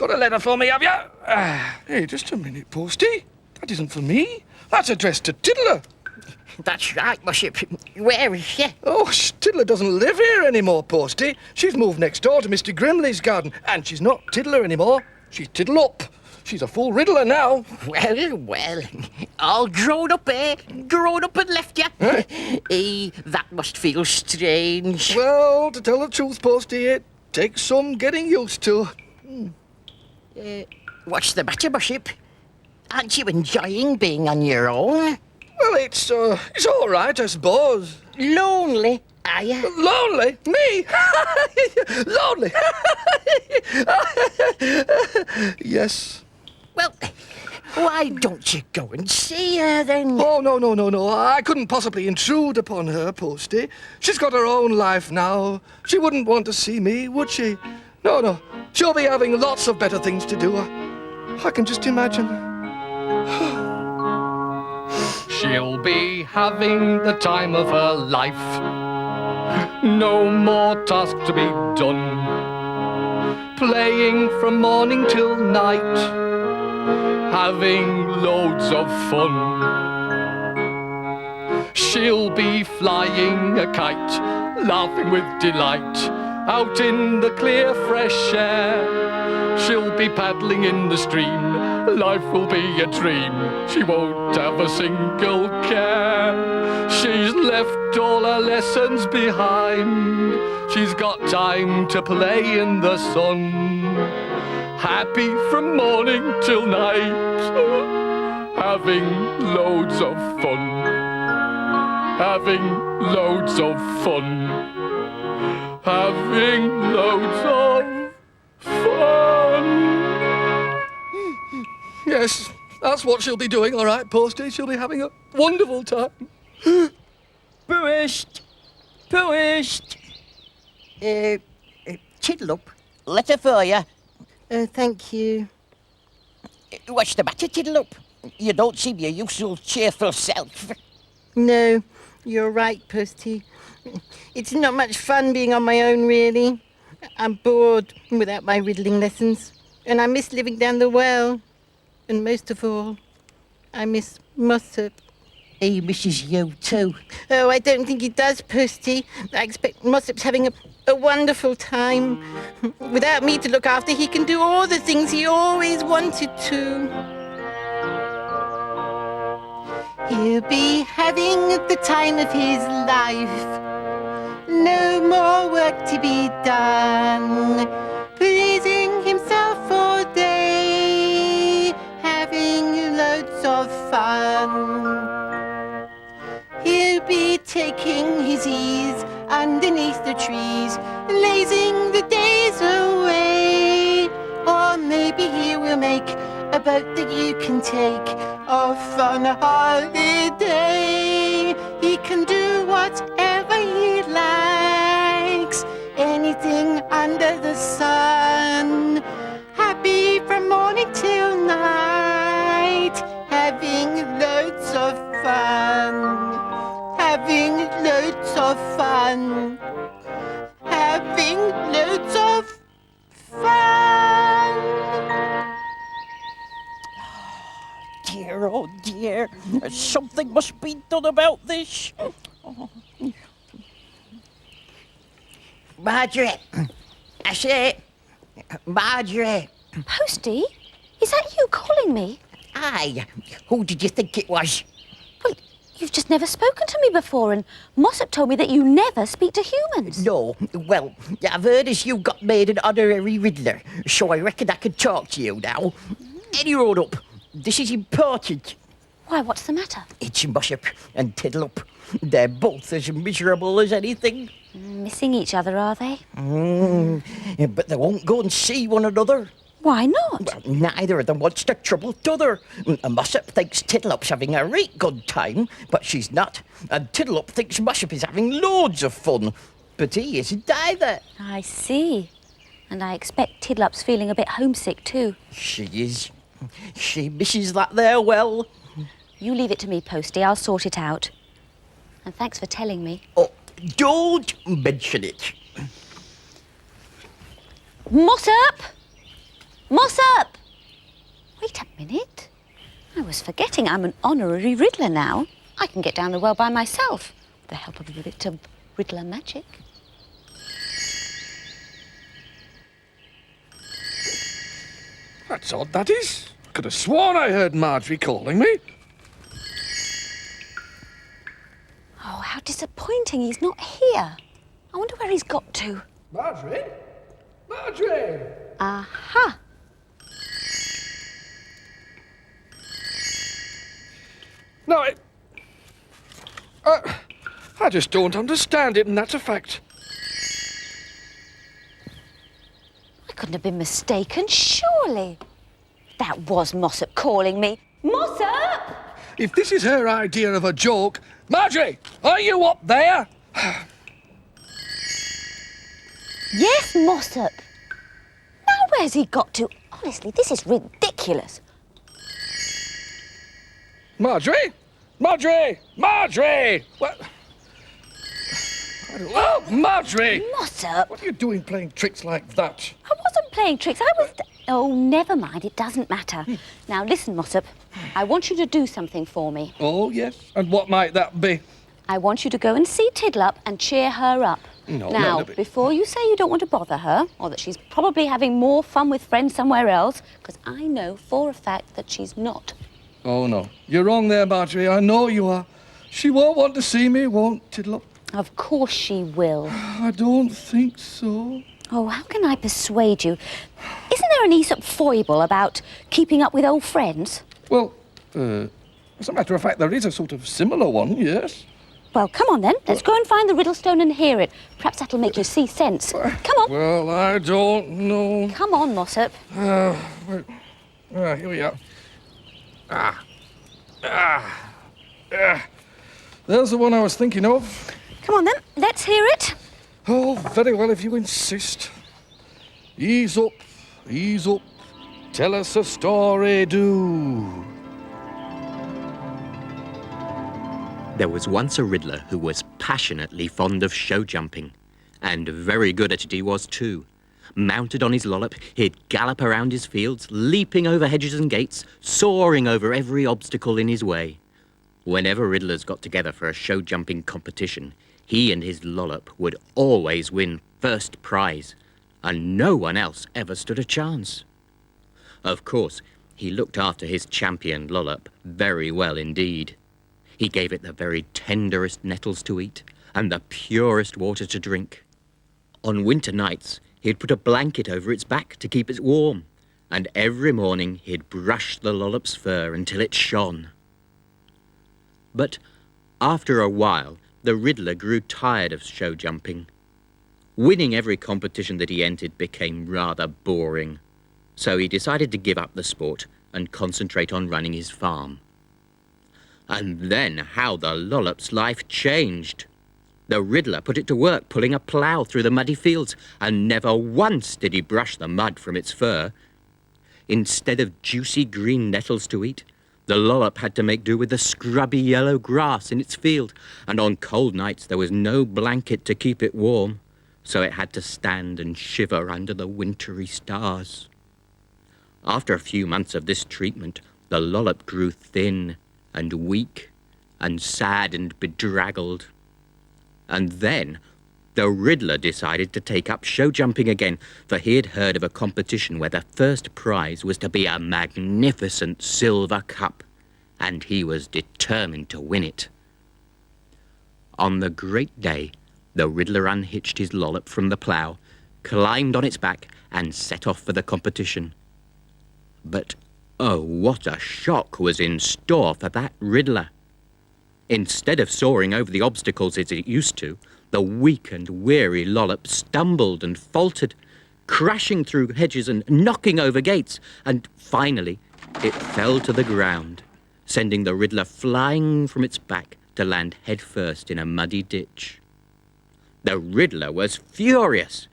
Got a letter for me, have you? Hey, just a minute, Posty. That isn't for me. That's addressed to Tiddler. That's right, Mossup. Where is she? Oh, Tiddler doesn't live here anymore, Posty. She's moved next door to Mr. Grimley's garden. And she's not Tiddler anymore. She's Tiddlup. She's a full Riddler now. Well, all grown up, eh? Grown up and left ya. Huh? That must feel strange. Well, to tell the truth, Posty, it takes some getting used to. What's the matter, Mossup? Aren't you enjoying being on your own? Well, it's all right, I suppose. Lonely, are you? Lonely? Me? Lonely? Yes. Well, why don't you go and see her then? Oh, no. I couldn't possibly intrude upon her, Posty. She's got her own life now. She wouldn't want to see me, would she? No. She'll be having lots of better things to do. I can just imagine. She'll be having the time of her life. No more task to be done. Playing from morning till night. Having loads of fun. She'll be flying a kite, laughing with delight. Out in the clear fresh air. She'll be paddling in the stream. Life will be a dream. She won't have a single care. She's left all her lessons behind. She's got time to play in the sun. Happy from morning till night. Having loads of fun. Having loads of fun. Having loads of fun. Yes, that's what she'll be doing, all right, Posty. She'll be having a wonderful time. Pushed. Tiddlup, letter for you. Thank you. What's the matter, Tiddlup? You don't seem your usual cheerful self. No, you're right, Posty. It's not much fun being on my own, really. I'm bored without my riddling lessons. And I miss living down the well. And most of all, I miss Mossup. He misses you too. Oh, I don't think he does, Posty. I expect Mossup's having a wonderful time. Without me to look after, he can do all the things he always wanted to. He'll be having the time of his life. No more work to be done. Pleasing himself all day. Having loads of fun. He'll be taking his ease underneath the trees, lazing the days away. Or maybe he will make a boat that you can take off on a holiday. He can do whatever he likes, anything under the sun. Happy from morning till night, having loads of fun. Having loads of fun. Having loads of fun. Dear, oh dear. Something must be done about this. Marjorie. I say, Marjorie. Posty? Is that you calling me? Aye. Who did you think it was? Well, you've just never spoken to me before, and Mossup told me that you never speak to humans. No. Well, I've heard as you got made an honorary Riddler, so I reckon I can talk to you now. Any road up. This is important. Why, what's the matter? It's Mossup and Tiddlup. They're both as miserable as anything. Missing each other, are they? But they won't go and see one another. Why not? Well, neither of them wants to trouble t'other. Mossup thinks Tiddlup's having a right good time, but she's not. And Tiddlup thinks Mossup is having loads of fun, but he isn't either. I see. And I expect Tiddlup's feeling a bit homesick too. She is. She misses that there well. You leave it to me, Posty. I'll sort it out. And thanks for telling me. Oh, don't mention it. Mossup! Mossup! Wait a minute. I was forgetting I'm an honorary Riddler now. I can get down the well by myself, with the help of a bit of Riddler magic. That's odd, that is. I could have sworn I heard Marjorie calling me. Oh, how disappointing he's not here. I wonder where he's got to. Marjorie? Marjorie! Aha! No, I just don't understand it, and that's a fact. I couldn't have been mistaken, surely. That was Mossup calling me. Mossup! If this is her idea of a joke... Marjorie, are you up there? Yes, Mossup. Now where's he got to? Honestly, this is ridiculous. Marjorie? Marjorie! Marjorie! What? Oh, Marjorie! Mossup! What are you doing playing tricks like that? I wasn't playing tricks, I was... Oh, never mind, it doesn't matter. Now listen, Mossup, I want you to do something for me. Oh, yes. And what might that be? I want you to go and see Tiddlup and cheer her up. No, now, no, no, before you say you don't want to bother her, or that she's probably having more fun with friends somewhere else, because I know for a fact that she's not. Oh, no. You're wrong there, Marjorie. I know you are. She won't want to see me, won't Tiddlup? Of course she will. I don't think so. Oh, how can I persuade you? Isn't there an Aesop foible about keeping up with old friends? Well, as a matter of fact, there is a sort of similar one, yes. Well, come on then. Let's go and find the Riddlestone and hear it. Perhaps that'll make you see sense. Come on. Well, I don't know. Come on, Mossup. Here we are. There's the one I was thinking of. Come on then. Let's hear it. Oh, very well, if you insist. Ease up, tell us a story, do. There was once a Riddler who was passionately fond of show jumping, and very good at it he was too. Mounted on his lollop, he'd gallop around his fields, leaping over hedges and gates, soaring over every obstacle in his way. Whenever Riddlers got together for a show jumping competition, he and his lollop would always win first prize, and no one else ever stood a chance. Of course, he looked after his champion lollop very well indeed. He gave it the very tenderest nettles to eat and the purest water to drink. On winter nights, he'd put a blanket over its back to keep it warm, and every morning he'd brush the lollop's fur until it shone. But after a while, the Riddler grew tired of show jumping. Winning every competition that he entered became rather boring, so he decided to give up the sport and concentrate on running his farm. And then how the lollop's life changed. The Riddler put it to work pulling a plough through the muddy fields, and never once did he brush the mud from its fur. Instead of juicy green nettles to eat, the lollop had to make do with the scrubby yellow grass in its field, and on cold nights there was no blanket to keep it warm, so it had to stand and shiver under the wintry stars. After a few months of this treatment, the lollop grew thin and weak and sad and bedraggled. And then the Riddler decided to take up show jumping again, for he had heard of a competition where the first prize was to be a magnificent silver cup, and he was determined to win it. On the great day, the Riddler unhitched his lollop from the plough, climbed on its back, and set off for the competition. But oh, what a shock was in store for that Riddler. Instead of soaring over the obstacles as it used to, the weak and weary lollop stumbled and faltered, crashing through hedges and knocking over gates, and finally it fell to the ground, sending the Riddler flying from its back to land headfirst in a muddy ditch. The Riddler was furious.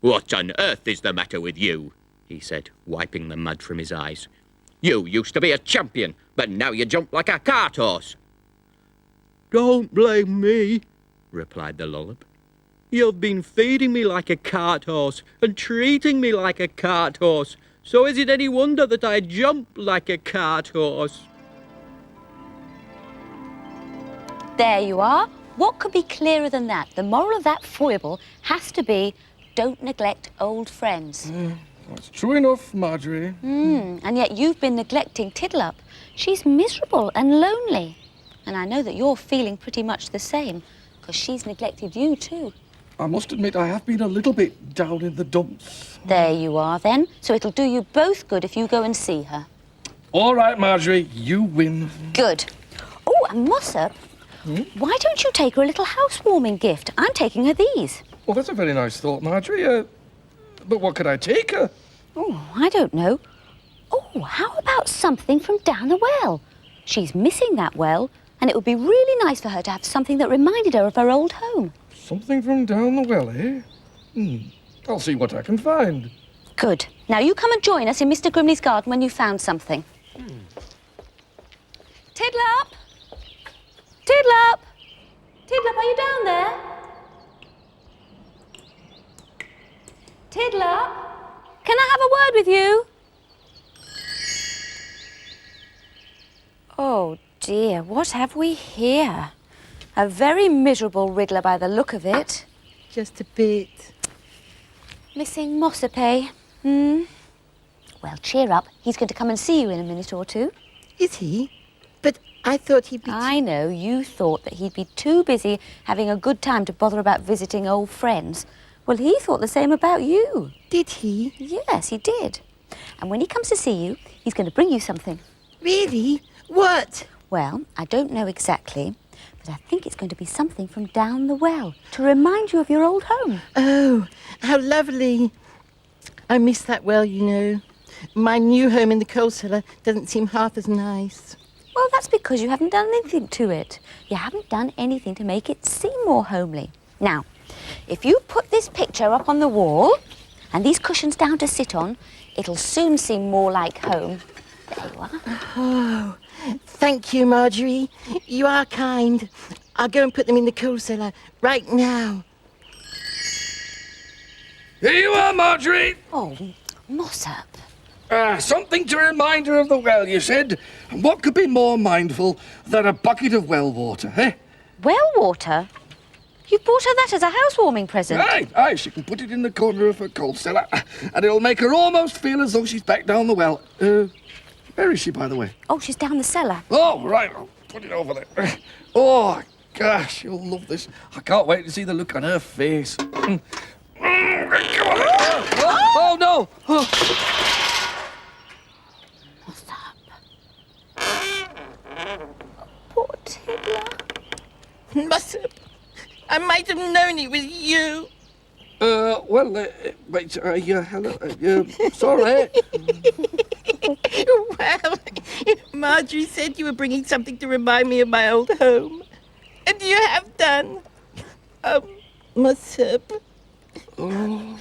"What on earth is the matter with you?" he said, wiping the mud from his eyes. "You used to be a champion, but now you jump like a cart horse." "Don't blame me," replied the lollop. "You've been feeding me like a cart horse and treating me like a cart horse, So is it any wonder that I jump like a cart horse? There you are. What could be clearer than that? The moral of that foible has to be, don't neglect old friends. That's true enough, Marjorie. And yet you've been neglecting Tiddlup. She's miserable and lonely. And I know that you're feeling pretty much the same, because she's neglected you too. I must admit I have been a little bit down in the dumps. There you are then. So it'll do you both good if you go and see her. All right, Marjorie, you win. Good. Oh, and Mossup, why don't you take her a little housewarming gift? I'm taking her these. Well, that's a very nice thought, Marjorie. But what could I take her? Oh, I don't know. Oh, how about something from down the well? She's missing that well, and it would be really nice for her to have something that reminded her of her old home. Something from down the well, eh? I'll see what I can find. Good. Now you come and join us in Mr. Grimley's garden when you've found something. Tiddlup! Tiddlup! Tiddlup, are you down there? Tiddlup? Can I have a word with you? Oh dear, what have we here? A very miserable Riddler by the look of it. Just a bit. Missing Mossup, eh? Well, cheer up. He's going to come and see you in a minute or two. Is he? But I thought he'd be... I know you thought that he'd be too busy having a good time to bother about visiting old friends. Well, he thought the same about you. Did he? Yes, he did. And when he comes to see you, he's going to bring you something. Really? What? Well, I don't know exactly, but I think it's going to be something from down the well to remind you of your old home. Oh, how lovely. I miss that well, you know. My new home in the coal cellar doesn't seem half as nice. Well, that's because you haven't done anything to it. You haven't done anything to make it seem more homely. Now, if you put this picture up on the wall and these cushions down to sit on, it'll soon seem more like home. There you are. Oh, thank you, Marjorie. You are kind. I'll go and put them in the coal cellar right now. Here you are, Marjorie. Oh, Mossup. Something to remind her of the well, you said. And what could be more mindful than a bucket of well water, eh? Well water? You bought her that as a housewarming present? Aye, she can put it in the corner of her coal cellar, and it'll make her almost feel as though she's back down the well. Where is she, by the way? Oh, she's down the cellar. Oh, right, I'll put it over there. Oh, gosh, you'll love this. I can't wait to see the look on her face. Come on. Oh, no! Poor Tiddler. Mossup, I might have known it was you. Wait, hello, sorry. Well, Marjorie said you were bringing something to remind me of my old home. And you have done. Mossup. Oh.